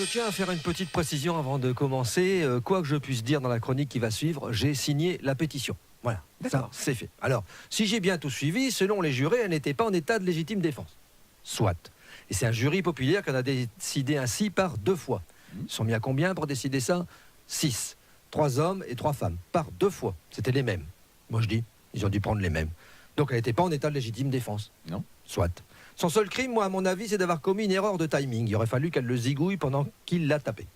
tiens à faire une petite précision avant de commencer. Quoi que je puisse dire dans la chronique qui va suivre, j'ai signé la pétition. Voilà, ça c'est fait. Alors, si j'ai bien tout suivi, selon les jurés, elle n'était pas en état de légitime défense. Soit. Et c'est un jury populaire qui en a décidé ainsi par 2 fois. Ils sont mis à combien pour décider ça? 6. 3 hommes et 3 femmes. Par 2 fois. C'était les mêmes. Moi je dis, ils ont dû prendre les mêmes. Donc elle n'était pas en état de légitime défense. Non. Soit. Son seul crime, moi, à mon avis, c'est d'avoir commis une erreur de timing. Il aurait fallu qu'elle le zigouille pendant qu'il l'a tapé.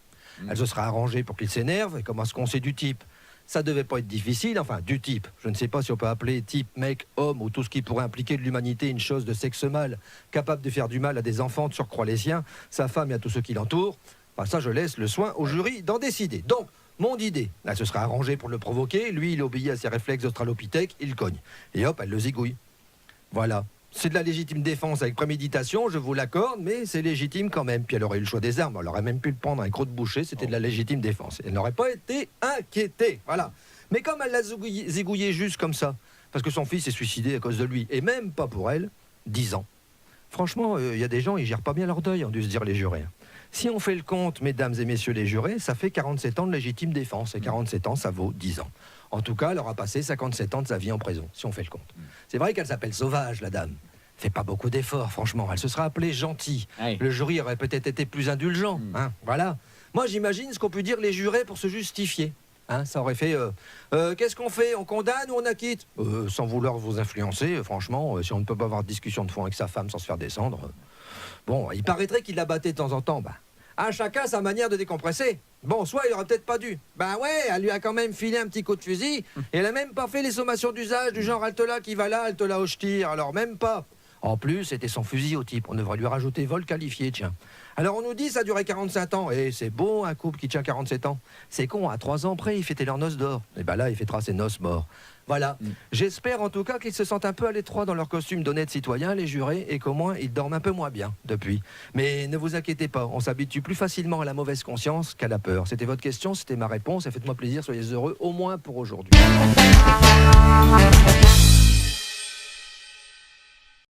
Elle se sera arrangée pour qu'il s'énerve. Et comment est-ce qu'on sait du type? Ça devait pas être difficile. Enfin, du type. Je ne sais pas si on peut appeler type, mec, homme, ou tout ce qui pourrait impliquer de l'humanité une chose de sexe mâle, capable de faire du mal à des enfants, de surcroît les siens, sa femme et à tous ceux qui l'entourent. Enfin, ça, je laisse le soin au jury d'en décider. Donc, mon idée, elle se sera arrangée pour le provoquer. Lui, il obéit à ses réflexes d'australopithèque, il cogne. Et hop, elle le zigouille. Voilà. C'est de la légitime défense avec préméditation, je vous l'accorde, mais c'est légitime quand même. Puis elle aurait eu le choix des armes, elle aurait même pu le prendre un croc de boucher, c'était de la légitime défense. Elle n'aurait pas été inquiétée, voilà. Mais comme elle l'a zigouillé juste comme ça, parce que son fils s'est suicidé à cause de lui, et même pas pour elle, 10 ans. Franchement, il y a des gens, ils gèrent pas bien leur deuil, ont dû se dire les jurés. Si on fait le compte, mesdames et messieurs les jurés, ça fait 47 ans de légitime défense. Et 47 ans, ça vaut 10 ans. En tout cas, elle aura passé 57 ans de sa vie en prison, si on fait le compte. C'est vrai qu'elle s'appelle Sauvage, la dame. Fait pas beaucoup d'efforts, franchement. Elle se sera appelée gentille. Aïe. Le jury aurait peut-être été plus indulgent. Hein, voilà. Moi, j'imagine ce qu'ont pu dire les jurés pour se justifier. Hein, ça aurait fait qu'est-ce qu'on fait? On condamne ou on acquitte? Sans vouloir vous influencer, franchement, si on ne peut pas avoir de discussion de fond avec sa femme sans se faire descendre. Bon, il paraîtrait qu'il la battait de temps en temps. À chacun sa manière de décompresser. Bon, soit il aurait peut-être pas dû. Ben ouais, elle lui a quand même filé un petit coup de fusil. Et elle a même pas fait les sommations d'usage du genre halte là qui va là, halte là au tir. Alors même pas. En plus, c'était son fusil au type. On devrait lui rajouter vol qualifié, tiens. Alors on nous dit ça a duré 45 ans. Et c'est beau un couple qui tient 47 ans. C'est con, à 3 ans près, ils fêtaient leurs noces d'or. Et ben là, il fêtera ses noces morts. Voilà. J'espère en tout cas qu'ils se sentent un peu à l'étroit dans leur costume d'honnêtes citoyens, les jurés, et qu'au moins ils dorment un peu moins bien depuis. Mais ne vous inquiétez pas, on s'habitue plus facilement à la mauvaise conscience qu'à la peur. C'était votre question, c'était ma réponse. Et faites-moi plaisir, soyez heureux, au moins pour aujourd'hui.